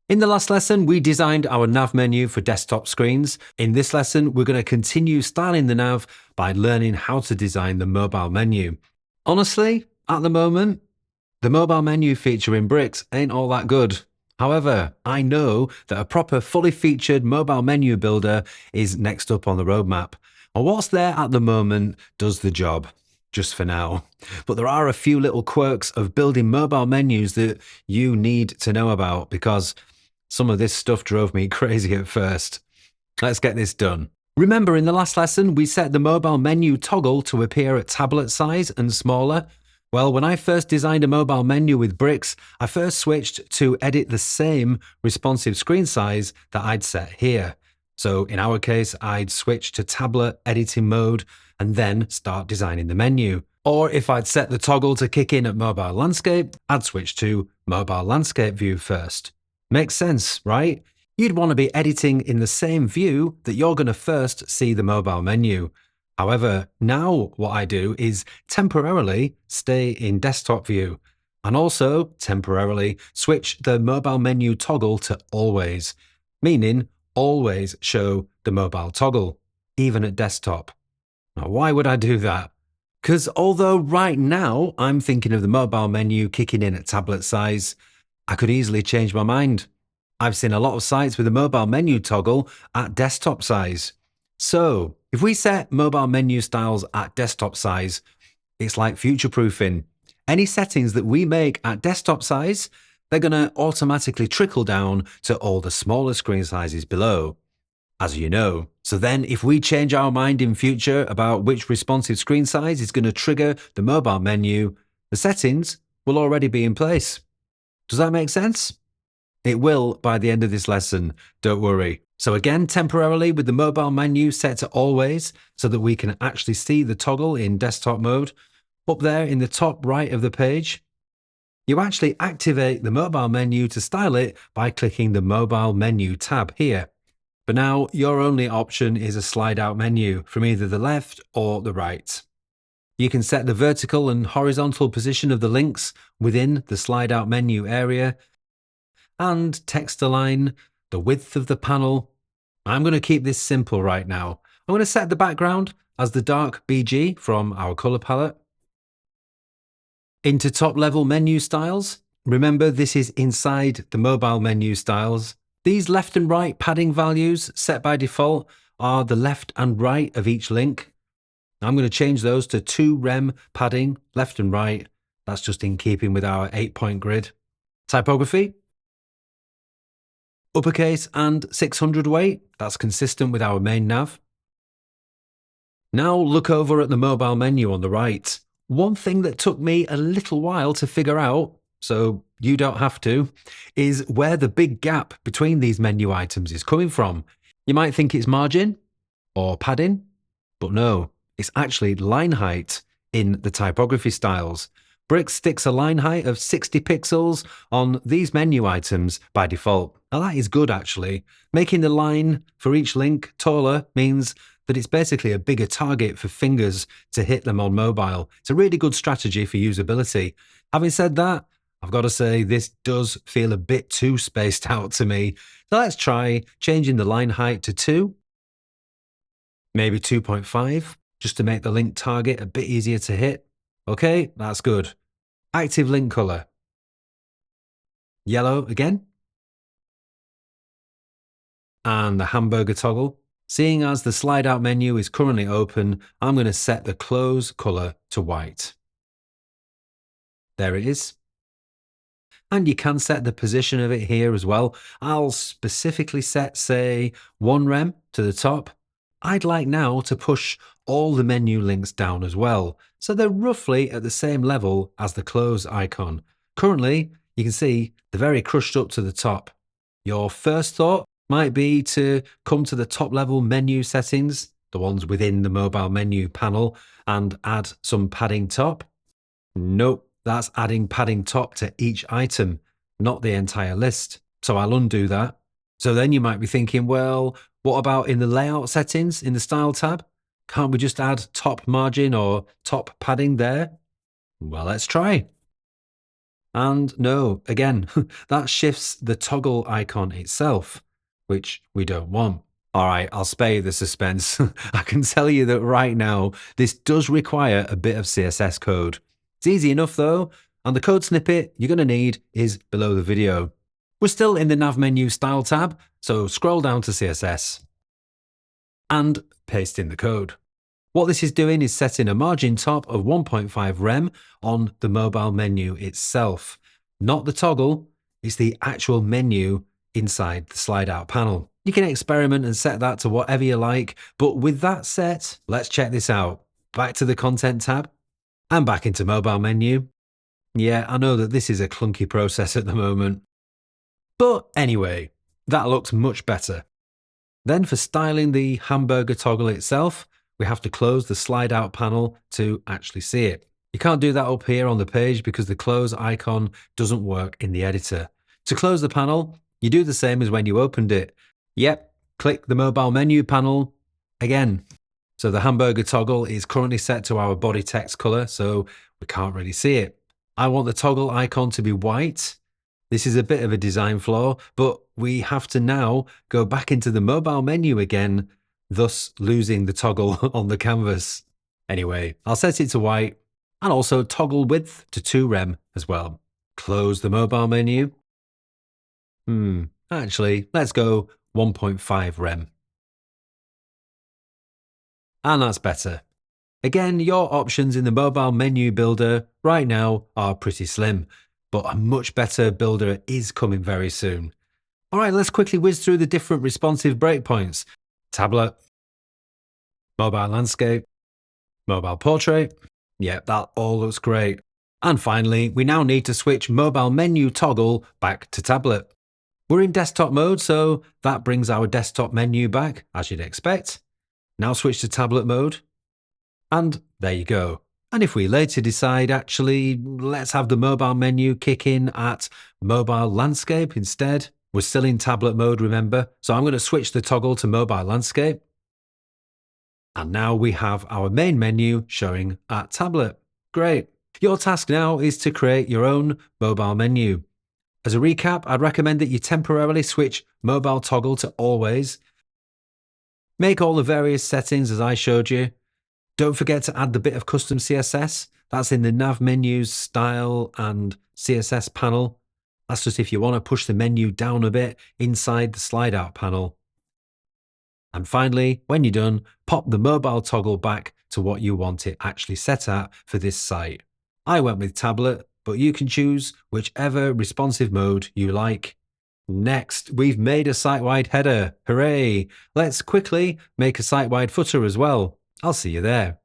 In the last lesson, we designed our nav menu for desktop screens. In this lesson, we're going to continue styling the nav by learning how to design the mobile menu. Honestly, at the moment, the mobile menu feature in Bricks ain't all that good. However, I know that a proper fully featured mobile menu builder is next up on the roadmap. And what's there at the moment does the job, just for now. But there are a few little quirks of building mobile menus that you need to know about because some of this stuff drove me crazy at first. Let's get this done. Remember, in the last lesson, we set the mobile menu toggle to appear at tablet size and smaller. Well, when I first designed a mobile menu with Bricks, I first switched to edit the same responsive screen size that I'd set here. So in our case, I'd switch to tablet editing mode and then start designing the menu. Or if I'd set the toggle to kick in at mobile landscape, I'd switch to mobile landscape view first. Makes sense, right? You'd want to be editing in the same view that you're going to first see the mobile menu. However, now what I do is temporarily stay in desktop view and also temporarily switch the mobile menu toggle to always, meaning always show the mobile toggle, even at desktop. Now, why would I do that? Because although right now I'm thinking of the mobile menu kicking in at tablet size, I could easily change my mind. I've seen a lot of sites with a mobile menu toggle at desktop size. So if we set mobile menu styles at desktop size, it's like future-proofing. Any settings that we make at desktop size, they're going to automatically trickle down to all the smaller screen sizes below, as you know. So then if we change our mind in future about which responsive screen size is going to trigger the mobile menu, the settings will already be in place. Does that make sense? It will by the end of this lesson, don't worry. So again, temporarily with the mobile menu set to always so that we can actually see the toggle in desktop mode. Up there in the top right of the page, you actually activate the mobile menu to style it by clicking the mobile menu tab here. But now your only option is a slide out menu from either the left or the right. You can set the vertical and horizontal position of the links within the slide out menu area and text align the width of the panel. I'm going to keep this simple right now. I'm going to set the background as the dark BG from our color palette. Into top level menu styles. Remember, this is inside the mobile menu styles. These left and right padding values set by default are the left and right of each link. I'm going to change those to 2 rem padding, left and right. That's just in keeping with our 8-point grid. Typography, uppercase and 600 weight. That's consistent with our main nav. Now look over at the mobile menu on the right. One thing that took me a little while to figure out, so you don't have to, is where the big gap between these menu items is coming from. You might think it's margin or padding, but no. It's actually line height in the typography styles. Bricks sticks a line height of 60 pixels on these menu items by default. Now that is good actually. Making the line for each link taller means that it's basically a bigger target for fingers to hit them on mobile. It's a really good strategy for usability. Having said that, I've got to say this does feel a bit too spaced out to me. So let's try changing the line height to 2, maybe 2.5. Just to make the link target a bit easier to hit. Okay, that's good. Active link color. Yellow again. And the hamburger toggle. Seeing as the slide out menu is currently open, I'm going to set the close color to white. There it is. And you can set the position of it here as well. I'll specifically set, say, 1 rem to the top. I'd like now to push all the menu links down as well, so they're roughly at the same level as the close icon. Currently, you can see they're very crushed up to the top. Your first thought might be to come to the top level menu settings, the ones within the mobile menu panel, and add some padding top. Nope, that's adding padding top to each item, not the entire list. So I'll undo that. So then you might be thinking, well, what about in the layout settings in the style tab? Can't we just add top margin or top padding there? Well, let's try. And no, again, that shifts the toggle icon itself, which we don't want. All right, I'll spare you the suspense. I can tell you that right now, this does require a bit of CSS code. It's easy enough though, and the code snippet you're going to need is below the video. We're still in the nav menu style tab, so scroll down to CSS and paste in the code. What this is doing is setting a margin top of 1.5 rem on the mobile menu itself, not the toggle, it's the actual menu inside the slide out panel. You can experiment and set that to whatever you like, but with that set, let's check this out. Back to the content tab and back into mobile menu. Yeah, I know that this is a clunky process at the moment. But anyway, that looks much better. Then for styling the hamburger toggle itself, we have to close the slide out panel to actually see it. You can't do that up here on the page because the close icon doesn't work in the editor. To close the panel, you do the same as when you opened it. Yep, click the mobile menu panel again. So the hamburger toggle is currently set to our body text color, so we can't really see it. I want the toggle icon to be white. This is a bit of a design flaw, but we have to now go back into the mobile menu again, thus losing the toggle on the canvas. Anyway, I'll set it to white and also toggle width to 2 rem as well. Close the mobile menu. Actually, let's go 1.5 rem. And that's better. Again, your options in the mobile menu builder right now are pretty slim, but a much better builder is coming very soon. All right, let's quickly whiz through the different responsive breakpoints. Tablet, mobile landscape, mobile portrait. Yep, that all looks great. And finally, we now need to switch mobile menu toggle back to tablet. We're in desktop mode, so that brings our desktop menu back, as you'd expect. Now switch to tablet mode. And there you go. And if we later decide, actually, let's have the mobile menu kick in at mobile landscape instead. We're still in tablet mode, remember? So I'm going to switch the toggle to mobile landscape. And now we have our main menu showing at tablet. Great. Your task now is to create your own mobile menu. As a recap, I'd recommend that you temporarily switch mobile toggle to always. Make all the various settings as I showed you. Don't forget to add the bit of custom CSS. That's in the nav menus style and CSS panel. That's just if you want to push the menu down a bit inside the slide out panel. And finally, when you're done, pop the mobile toggle back to what you want it actually set at for this site. I went with tablet, but you can choose whichever responsive mode you like. Next, we've made a site-wide header. Hooray! Let's quickly make a site-wide footer as well. I'll see you there.